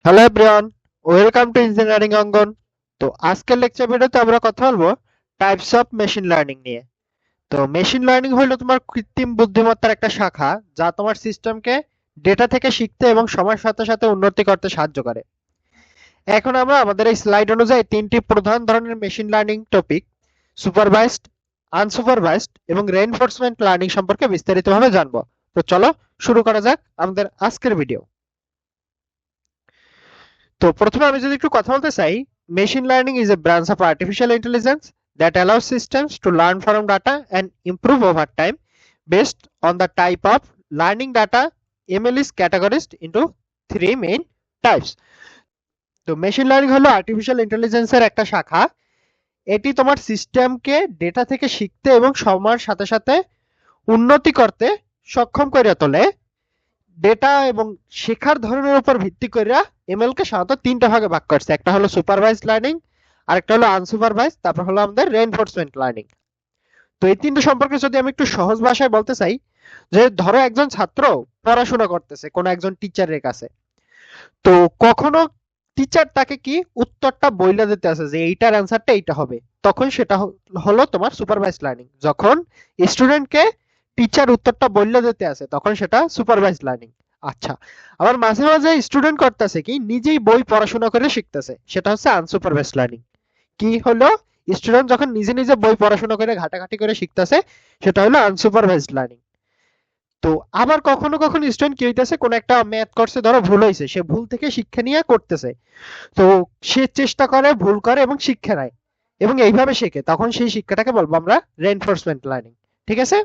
Hello everyone, welcome to engineering Angan. তো আজকের lecture ভিডিওতে আমরা কথা বলবো টাইপস অফ মেশিন লার্নিং নিয়ে। তো মেশিন লার্নিং হলো তোমার কৃত্রিম বুদ্ধিমত্তার একটা শাখা, যা তোমার সিস্টেমকে ডেটা থেকে শিখতে এবং সময়ের সাথে সাথে উন্নতি করতে সাহায্য করে। এখন আমরা আমাদের এই স্লাইড অনুযায়ী তিনটি প্রধান ধরনের machine learning topic, supervised, unsupervised এবং রেইনফোর্সমেন্ট লার্নিং সম্পর্কে বিস্তারিতভাবে জানবো। তো চলো শুরু করা যাক আমাদের আজকের ভিডিও। তো প্রথমে আমি যদি একটু কথা বলতে চাই, machine learning is a branch of artificial intelligence that allows systems to learn from data and improve over time based on the type of learning data. ML is categorised into three main types. তো machine learning হলো artificial ইন্টেলিজেন্সের একটা শাখা। এটি তোমার সিস্টেমকে data থেকে শিখতে এবং সময়ের সাথে সাথে উন্নতি করতে সক্ষম করে তোলে। ডেটা এবং শেখার ধরনের উপর ভিত্তি করে এমএল কে সাধারণত তিনটা ভাগে ভাগ করছে। একটা হলো সুপারভাইজড লার্নিং, আরেকটা হলো আনসুপারভাইজ, তারপর হলো আমাদের রেইনফোর্সমেন্ট লার্নিং। তো এই তিনটা সম্পর্কে যদি আমি একটু সহজ ভাষায় বলতে চাই, যে ধরো একজন ছাত্র পড়াশোনা করতেছে কোনো একজন টিচারের কাছে। তো কখনো টিচার তাকে কি উত্তরটা বইলা দিতে আছে যে এইটার অ্যান্সারটা এইটা হবে, তখন সেটা হলো তোমার সুপারভাইজড লার্নিং। যখন স্টুডেন্টকে টিচার উত্তরটা বইলা দিতে আছে, তখন সেটা সুপারভাইজড লার্নিং। আচ্ছা, আবার মাঝে মাঝে স্টুডেন্ট করতেছে কি নিজেই বই পড়াশোনা করে শিখতেছে, সেটা হচ্ছে আনসুপারভাইজড লার্নিং। কি হলো, স্টুডেন্ট যখন নিজে নিজে বই পড়াশোনা করে ঘাটাঘাটি করে শিখতেছে, সেটা হলো আনসুপারভাইজড লার্নিং। তো আবার কখনো কখনো স্টুডেন্ট কি হইতেছে, কোন একটা ম্যাথ করছে, ধরো ভুল হয়েছে, সে ভুল থেকে শিক্ষা নিয়ে করতেছে। তো সে চেষ্টা করে, ভুল করে এবং শিক্ষা নেয় এবং এইভাবে শেখে, তখন সেই শিক্ষাটাকে বলবো আমরা রেইনফোর্সমেন্ট লার্নিং। ঠিক আছে?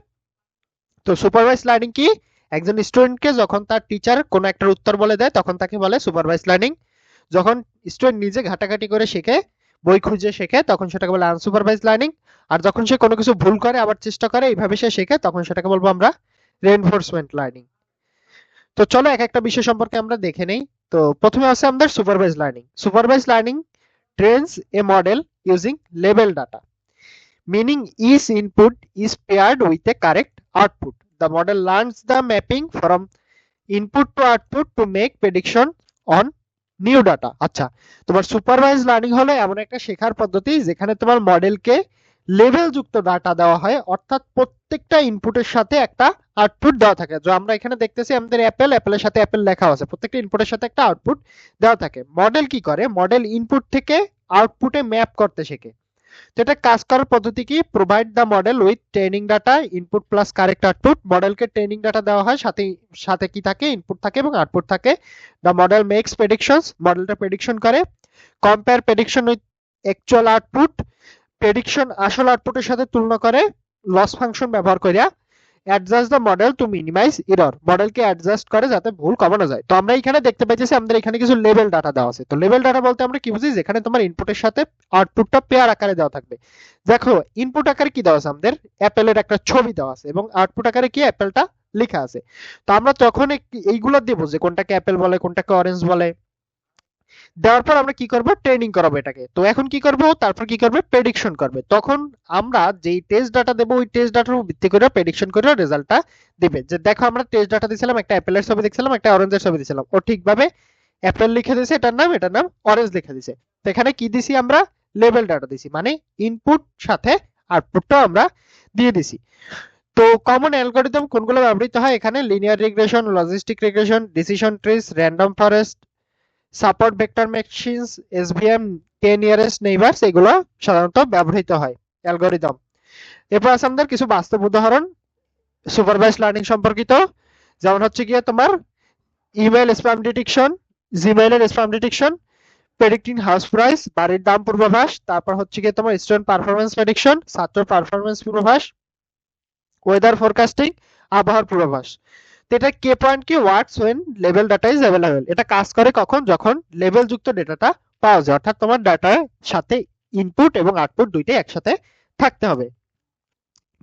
তো সুপারভাইজ লার্নিং কি, একজন স্টুডেন্টকে যখন তার টিচার কোনো একটা উত্তর বলে দেয়, তখন তাকে বলে সুপারভাইজ লার্নিং। যখন স্টুডেন্ট নিজে ঘাটাঘাটি করে শেখে, বই খুঁজে শেখে, তখন সেটাকে বলে আনসুপারভাইজ লার্নিং। আর যখন সে কোনো কিছু ভুল করে আবার চেষ্টা করে এইভাবে সে শেখে, তখন সেটাকে বলবো আমরা রেইনফোর্সমেন্ট লার্নিং। তো চলো এক একটা বিষয় সম্পর্কে আমরা দেখে নেই। তো প্রথমে আছে আমাদের supervise learning. Supervise learning trains a model using label data, meaning each input is paired with a correct output. The model learns the mapping from input to output to make prediction on new data. আচ্ছা, তোমার supervise learning হলো এমন একটা শেখার পদ্ধতি যেখানে তোমার মডেলকে level যুক্ত ডাটা দেওয়া হয়, অর্থাৎ প্রত্যেকটা ইনপুটের সাথে একটা আউটপুট দেওয়া থাকে। যে আমরা এখানে দেখতেছি আমাদের অ্যাপেলের সাথে অ্যাপেল লেখা আছে, প্রত্যেকটা ইনপুটের সাথে একটা আউটপুট দেওয়া থাকে। মডেল কি করে, মডেল ইনপুট থেকে আউটপুটে ম্যাপ করতে শেখে। তো এটা কাজ করার পদ্ধতি কি, provide the model with training data, input plus correct output. মডেলকে ট্রেনিং ডাটা দেওয়া হয়, সাথে সাথে কি থাকে, ইনপুট থাকে এবং আউটপুট থাকে। দ্য মডেল মেক্স প্রেডিকশনস, মডেলটা প্রেডিকশন করে। Compare prediction with actual output, prediction আসল আউটপুটের সাথে তুলনা করে লস ফাংশন ব্যবহার করিয়া। Adjust the model to minimise error, মডেলকে অ্যাডজাস্ট করে যাতে ভুল কমানো যায়। তো আমরা এখানে দেখতে পাইতেছি আমাদের এখানে কিছু লেভেল ডাটা দেওয়া আছে। তো লেভেল ডাটা বলতে আমরা কি বুঝি, যেখানে তোমার ইনপুটের সাথে আউটপুটটা পেয়ার আকারে দেওয়া থাকবে। দেখো ইনপুট আকারে কি দেওয়া আছে, আমাদের অ্যাপেলের একটা ছবি দেওয়া আছে এবং আউটপুট আকারে কি অ্যাপেলটা লেখা আছে। তো আমরা তখন এইগুলো দেবো যে কোনটাকে অ্যাপেল বলে, কোনটাকে অরেঞ্জ বলে। দেওয়ার পর আমরা কি করব, ট্রেনিং করাবো এটাকে। তো এখন কি করব, তারপর কি করবে, প্রেডিকশন করবে। তখন আমরা যেই টেস্ট ডাটা দেবো, ওই টেস্ট ডাটার উপর ভিত্তি করে প্রেডিকশন করে রেজাল্টটা দিবে। যে দেখো আমরা টেস্ট ডাটা দিয়েছিলাম, একটা অ্যাপেলের ছবি দেখছিলাম, একটা অরেঞ্জের ছবি দিয়েছিলাম, ও ঠিকভাবে অ্যাপেল লিখে দিয়েছে, এটার নাম অরেঞ্জ লিখে দিয়েছে। তো এখানে কি দিছি আমরা, লেভেল ডাটা দিছি, মানে ইনপুট সাথে আউটপুটটাও আমরা দিয়ে দিছি। তো কমন অ্যালগরিদম কোনগুলো ব্যবহৃত হয় এখানে, linear regression, logistic regression, decision trees, random forest, support vector machines, SVM, K nearest neighbours, এগুলো সাধারণত ব্যবহৃত হয় অ্যালগরিদম। এরপর আছে আমাদের কিছু বাস্তব উদাহরণ সুপারভাইজ লার্নিং সম্পর্কিত, যেমন হচ্ছে গিয়ে তোমার ইমেল স্প্যাম ডিটেকশন, জিমেইলের spam detection, predicting house price, বাড়ির দাম পূর্বাভাস, তারপর হচ্ছে গিয়ে তোমার স্টুডেন্ট পারফরমেন্স প্রেডিকশন, ছাত্র পারফরমেন্স পূর্বাভাস, ওয়েদার ফোরকাস্টিং, আবহাওয়ার পূর্বাভাস। তো এটা কে পয়েন্ট কি, ওয়ার্ডস ওয়েন লেভেল ডাটা ইজ অ্যাভেলেবল। এটা কাজ করে কখন, যখন লেভেল যুক্ত ডেটাটা পাওয়া যায়, অর্থাৎ তোমার ডাটার সাথে ইনপুট এবং আউটপুট দুইটাই একসাথে থাকতে হবে।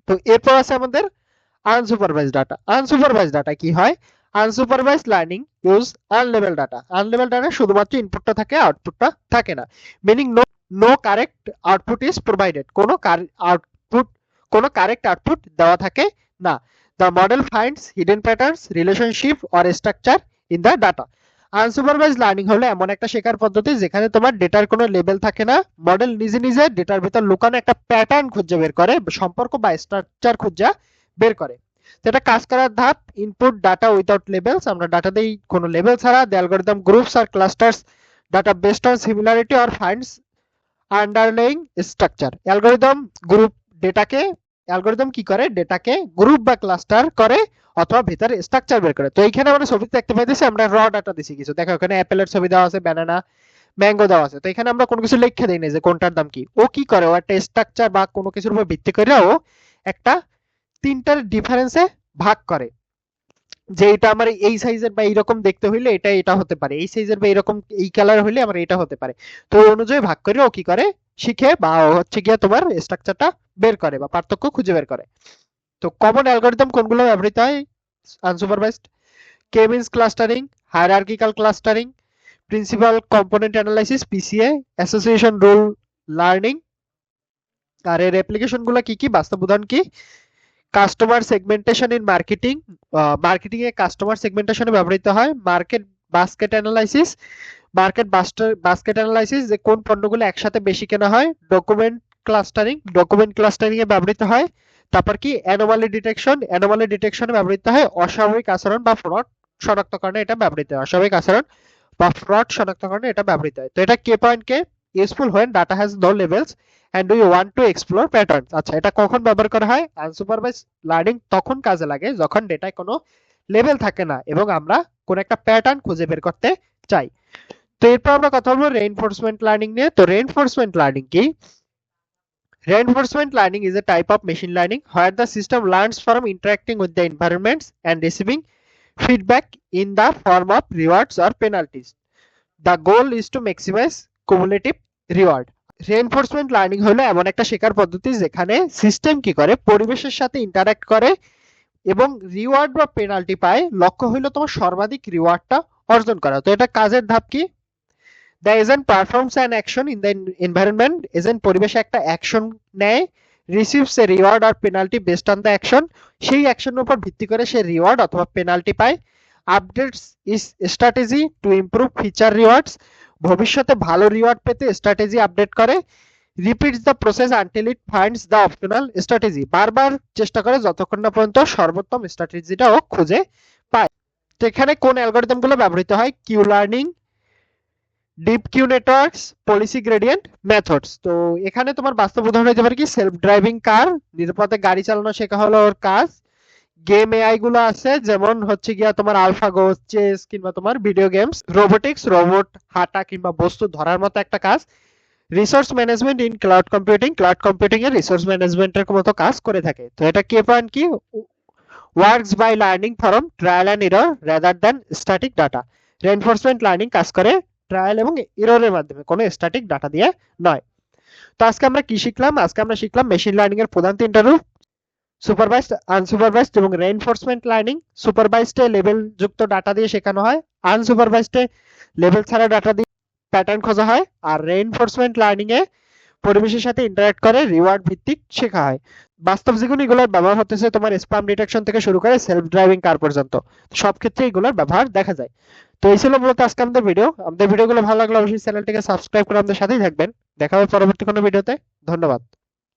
তো এরপর আছে আমাদের আনসুপারভাইজ ডাটা। আনসুপারভাইজ ডাটা কি হয়, unsupervise learning use unlabel data. Unlabel data শুধুমাত্র ইনপুটটা থাকে, আউটপুটটা থাকে না। Meaning no correct output is provided, কোনো কারেক্ট আউটপুট দেওয়া থাকে না। The model finds hidden patterns, relationship or structure in the data. Unsupervise learning হলো এমন একটা শেখার পদ্ধতি যেখানে তোমার ডেটার কোনো লেভেল থাকে না, মডেল নিজে নিজে ডেটার ভিতর লুকানো একটা প্যাটার্ন খুঁজে বের করে, সম্পর্ক বা স্ট্রাকচার খুঁজে বের করে। এটা কাজ করার ধাপ: ইনপুট ডাটা উইদাউট লেভেলস, আমরা ডাটা দেই কোনো লেভেল ছাড়া। The algorithm groups or clusters data based on similarity or finds underlying structure. Algorithm কি করে, ডেটাকে গ্রুপ বা ক্লাস্টার করে অথবা ভিতরে স্ট্রাকচার বের করে। তো এইখানে আমরা ছবিতে দেখতে পাইতেছি আমরা র ডাটা দিছি কিছু, দেখো এখানে অ্যাপেলের ছবি দেওয়া আছে, ব্যানানা, ম্যাঙ্গো দেওয়া আছে। তো এখানে আমরা কোনো কিছু লিখে দেই না যে কোনটার দাম কি। ও কি করে, ও একটা স্ট্রাকচার বা কোনো কিছুর উপর ভিত্তি করে ও একটা তিনটার ডিফারেন্সে ভাগ করে, যে এটা আমার এই সাইজের বা এইরকম দেখতে হইলে এটা এটা হতে পারে, এই সাইজের বা এরকম এই কালার হইলে আমার এটা হতে পারে। তো ওই অনুযায়ী ভাগ করে ও কি করে, শিখে বা ও হচ্ছে গিয়া তোমার স্ট্রাকচারটা বের করে বা পার্থক্য খুঁজে বের করে। তো কমন অ্যালগরিদম কোনগুলো ব্যবহৃত হয় unsupervised? K means clustering, hierarchical clustering, principal component analysis PCA, association rule learning. আর এর অ্যাপ্লিকেশন গুলো কি কি, বাস্তব উদাহরণ কি? Customer segmentation in marketing, marketing এ কাস্টমার সেগমেন্টেশনে ব্যবহৃত হয়। Market basket analysis, basket analysis যে কোন পণ্যগুলো একসাথে বেশি কেনা হয়। ডকুমেন্ট ক্লাস্টারিং এ ব্যবহৃত হয়। তারপর কি অ্যানোমালি ডিটেকশনে ব্যবহৃত হয়। অস্বাভাবিক আচরণ বা ফ্রড শনাক্তকরণে এটা ব্যবহৃত হয়। অস্বাভাবিক আচরণ বা ফ্রড শনাক্তকরণে এটা ব্যবহৃত হয়। তো এটা কে পয়েন্ট কে useful when data has no labels and do you want to explore patterns। আচ্ছা, এটা কখন ব্যবহার করা হয়? আনসুপারভাইজ লার্নিং তখন কাজে লাগে যখন ডেটায় কোনো লেভেল থাকে না এবং আমরা কোন একটা প্যাটার্ন খুঁজে বের করতে চাই। তো এরপর আমরা কথা বলবো রেইনফোর্সমেন্ট লার্নিং নিয়ে। তো রেইনফোর্সমেন্ট লার্নিং কি? Reinforcement learning is a type of machine learning where the system learns from interacting with the environments and receiving feedback in the form of rewards or penalties. The goal is to maximize cumulative reward. Reinforcement learning হলো এমন একটা শেখার পদ্ধতি যেখানে system কি করে, পরিবেশের সাথে ইন্টারঅ্যাক্ট করে এবং রিওয়ার্ড বা পেনাল্টি পায়। লক্ষ্য হলো তোমার সর্বাধিক রিওয়ার্ডটা অর্জন করা। তো এটা কাজের ধাপ কি? The agent performs an action in the environment, agent পরিবেশে একটা অ্যাকশন নেয়। Receives a reward or penalty based on the action, সেই অ্যাকশনের উপর ভিত্তি করে সে রিওয়ার্ড অথবা পেনাল্টি পায়। Updates its strategy to improve future rewards, ভবিষ্যতে ভালো রিওয়ার্ড পেতে স্ট্র্যাটেজি আপডেট করে। Repeats the process until it finds the optimal strategy, বারবার চেষ্টা করে যতক্ষণ না পর্যন্ত সর্বোত্তম স্ট্র্যাটেজিটা ও খুঁজে পায়। তো এখানে কোন অ্যালগরিদম গুলো ব্যবহৃত হয়? Q learning, deep Q networks, policy gradient methods. তো এখানে তোমার বাস্তব উদাহরণ হতে পারে কি, সেলফ ড্রাইভিং কার, নিরাপদে গাড়ি চালানো শেখা হলো ওর কাজ। গেম এআই গুলো আছে যেমন হচ্ছে গিয়া তোমার আলফাগো, চেস কিংবা তোমার ভিডিও গেমস। রোবোটিক্স, রোবট হাঁটা কিংবা বস্তু ধরার মতো একটা কাজ। Resource management in cloud computing এর রিসোর্স ম্যানেজমেন্টের মতো কাজ করে থাকে। তো এটা কে পয়েন্ট কি, works by learning from trial and error rather than static data. Reinforcement learning কাজ করে ট্রায়াল এবং এররের মাধ্যমে, কোনো স্ট্যাটিক ডাটা দিয়ে নয়। তো আজকে আমরা কি শিখলাম? আজকে আমরা শিখলাম মেশিন লার্নিং এর প্রধান তিনটা রূপ: সুপারভাইজড, আনসুপারভাইজড এবং রেইনফোর্সমেন্ট লার্নিং। সুপারভাইজডে লেভেল যুক্ত ডাটা দিয়ে শেখানো হয়, আনসুপারভাইজডে লেভেল ছাড়া ডাটা দিয়ে প্যাটার্ন খোঁজা হয়, আর রেইনফোর্সমেন্ট লার্নিং এ পরিবেশের সাথে ইন্টারঅ্যাক্ট করে রিওয়ার্ড ভিত্তিক শেখা হয়। বাস্তব জীবনে এগুলোর ব্যবহার হতেছে তোমার স্প্যাম ডিটেকশন থেকে শুরু করে সেলফ ড্রাইভিং কার পর্যন্ত, সব ক্ষেত্রে এগুলোর ব্যবহার দেখা যায়। তো এই ছিল মূলত আজকে আমাদের ভিডিও। আমাদের ভিডিওগুলো ভালো লাগলে অবশ্যই চ্যানেলটিকে সাবস্ক্রাইব করে আমাদের সাথেই থাকবেন। দেখা হবে পরবর্তী কোনো ভিডিওতে। ধন্যবাদ।